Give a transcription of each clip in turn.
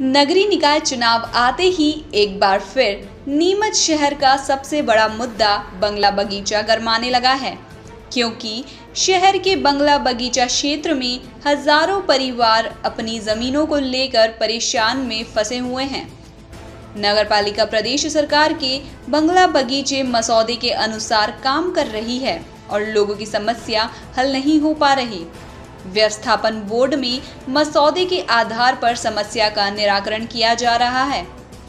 नगरीय निकाय चुनाव आते ही एक बार फिर नीमच शहर का सबसे बड़ा मुद्दा बंगला बगीचा गरमाने लगा है, क्योंकि शहर के बंगला बगीचा क्षेत्र में हजारों परिवार अपनी जमीनों को लेकर परेशान में फंसे हुए हैं। नगरपालिका प्रदेश सरकार के बंगला बगीचे मसौदे के अनुसार काम कर रही है और लोगों की समस्या हल नहीं हो पा रही। व्यवस्थापन बोर्ड में मसौदे के आधार पर समस्या का निराकरण किया जा रहा है।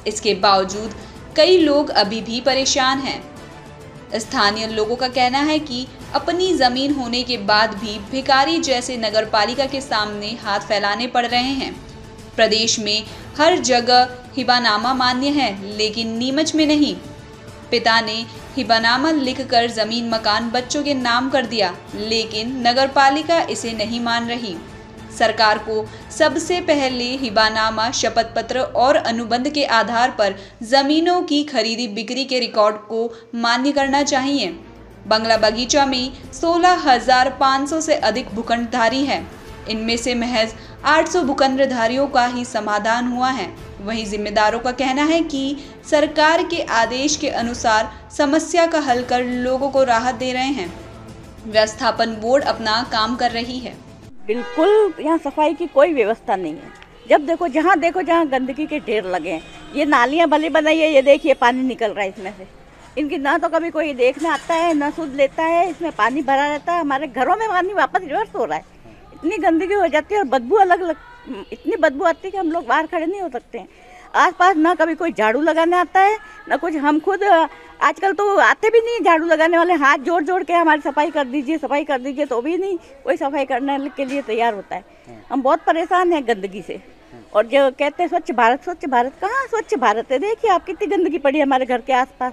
इसके बावजूद कई लोग अभी भी परेशान हैं। स्थानीय लोगों का कहना है कि अपनी जमीन होने के बाद भी भिखारी जैसे नगरपालिका के सामने हाथ फैलाने पड़ रहे हैं। प्रदेश में हर जगह हिबानामा मान्य है, लेकिन नीमच में नहीं। पिता ने हिबानामा लिखकर जमीन मकान बच्चों के नाम कर दिया, लेकिन नगरपालिका इसे नहीं मान रही। सरकार को सबसे पहले हिबानामा, शपथ पत्र और अनुबंध के आधार पर जमीनों की खरीदी बिक्री के रिकॉर्ड को मान्य करना चाहिए। बंगला बगीचा में 16,500 से अधिक भूखंडधारी हैं। इनमें से महज 800 भूखंडधारियों का ही समाधान हुआ है। वहीं जिम्मेदारों का कहना है कि सरकार के आदेश के अनुसार समस्या का हल कर लोगों को राहत दे रहे हैं। व्यवस्थापन बोर्ड अपना काम कर रही है। बिल्कुल यहाँ सफाई की कोई व्यवस्था नहीं है। जब देखो जहाँ गंदगी के ढेर लगे हैं। ये नालियाँ भली बनाई है, ये देखिए पानी निकल रहा है इसमें से। इनकी ना तो कभी कोई देखने आता है, ना सुध लेता है। इसमें पानी भरा रहता है, हमारे घरों में पानी वापस रिवर्स हो रहा है। इतनी गंदगी हो जाती है और बदबू इतनी बदबू आती है कि हम लोग बाहर खड़े नहीं हो सकते हैं। आसपास ना कभी कोई झाड़ू लगाने आता है, ना कुछ। हम खुद आजकल तो आते भी नहीं झाड़ू लगाने वाले, हाथ जोड़ के हमारी सफाई कर दीजिए, तो भी नहीं कोई सफाई करने के लिए तैयार होता है। हम बहुत परेशान हैं गंदगी से। और जो कहते हैं स्वच्छ भारत, कहाँ स्वच्छ भारत है? देखिए आप कितनी गंदगी पड़ी है हमारे घर के आसपास।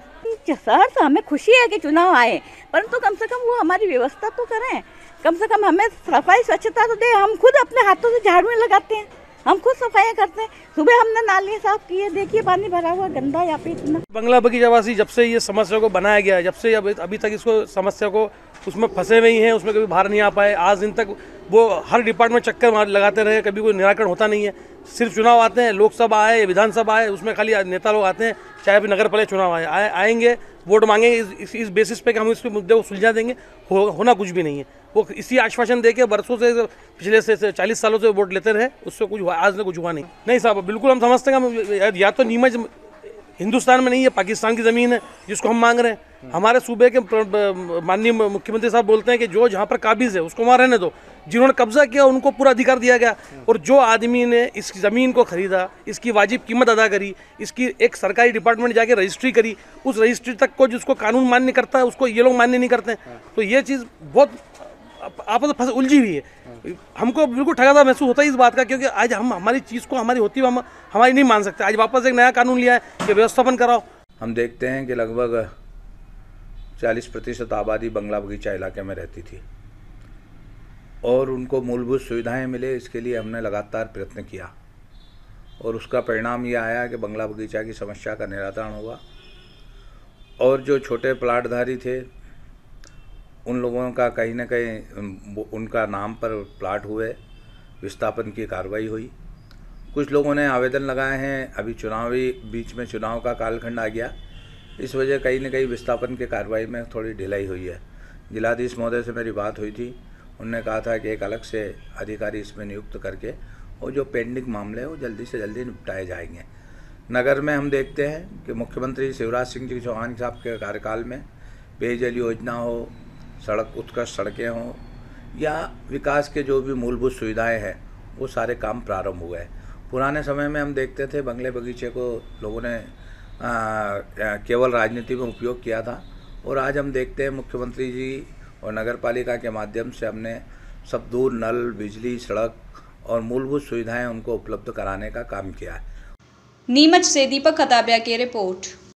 सर तो हमें खुशी है कि चुनाव आए, परंतु कम से कम वो हमारी व्यवस्था तो करें। कम से कम हमें सफाई स्वच्छता तो दे। हम खुद अपने हाथों से झाड़ू लगाते हैं, हम खुद सफाइयाँ करते हैं। सुबह हमने नालियाँ साफ की है, देखिए पानी भरा हुआ गंदा यहाँ पे इतना। बंगला बगीचावासी जब से ये समस्या को बनाया गया है, जब से अभी तक इसको समस्या को उसमें फंसे हुए ही हैं, उसमें कभी बाहर नहीं आ पाए। आज दिन तक वो हर डिपार्टमेंट चक्कर लगाते रहे, कभी कोई निराकरण होता नहीं है। सिर्फ चुनाव आते हैं, लोकसभा आए, विधानसभा आए, उसमें खाली नेता लोग आते हैं, चाहे भी नगर पालिका चुनाव आएंगे, वोट मांगेंगे इस बेसिस पे कि हम इसके मुद्दे को सुलझा देंगे। होना कुछ भी नहीं है। वो इसी आश्वासन दे के बरसों से, पिछले से 40 सालों से वोट लेते रहे, उससे कुछ आज तक कुछ हुआ नहीं साहब। बिल्कुल हम समझते हैं या तो नीमच हिंदुस्तान में नहीं है, पाकिस्तान की ज़मीन है जिसको हम मांग रहे हैं। हमारे सूबे के माननीय मुख्यमंत्री साहब बोलते हैं कि जो जहाँ पर काबिज है उसको वहाँ रहने दो। जिन्होंने कब्जा किया उनको पूरा अधिकार दिया गया, और जो आदमी ने इस ज़मीन को खरीदा, इसकी वाजिब कीमत अदा करी, इसकी एक सरकारी डिपार्टमेंट जाके रजिस्ट्री करी, उस रजिस्ट्री तक को जिसको कानून मान्य करता है उसको ये लोग मान्य नहीं करते। तो ये चीज़ बहुत आपस में उलझी हुई है। हमको बिल्कुल ठगा महसूस होता है इस बात का, क्योंकि आज हम हमारी चीज़ को हमारी होती हम हमारी नहीं मान सकते। आज वापस एक नया कानून लिया है कि व्यवस्थापन कराओ। हम देखते हैं कि लगभग 40% आबादी बंगला बगीचा इलाके में रहती थी और उनको मूलभूत सुविधाएं मिले, इसके लिए हमने लगातार प्रयत्न किया और उसका परिणाम ये आया कि बंगला बगीचा की समस्या का निराकरण हुआ। और जो छोटे प्लाटधारी थे उन लोगों का कहीं ना कहीं उनका नाम पर प्लाट हुए, विस्थापन की कार्रवाई हुई। कुछ लोगों ने आवेदन लगाए हैं, अभी बीच में चुनाव का कालखंड आ गया, इस वजह कहीं ना कहीं विस्थापन की कार्रवाई में थोड़ी ढिलाई हुई है। जिलाधीश महोदय से मेरी बात हुई थी, उन्होंने कहा था कि एक अलग से अधिकारी इसमें नियुक्त करके और जो पेंडिंग मामले हैं वो जल्दी से जल्दी निपटाए जाएंगे। नगर में हम देखते हैं कि मुख्यमंत्री शिवराज सिंह जी चौहान साहब के कार्यकाल में पेयजल योजना हो, उत्कृष्ट सड़कें हों या विकास के जो भी मूलभूत सुविधाएं हैं, वो सारे काम प्रारंभ हुए हैं। पुराने समय में हम देखते थे बंगले बगीचे को लोगों ने केवल राजनीति में उपयोग किया था, और आज हम देखते हैं मुख्यमंत्री जी और नगर पालिका के माध्यम से हमने सब दूर नल, बिजली, सड़क और मूलभूत सुविधाएं उनको उपलब्ध कराने का काम किया है। नीमच से दीपक खताबिया की रिपोर्ट।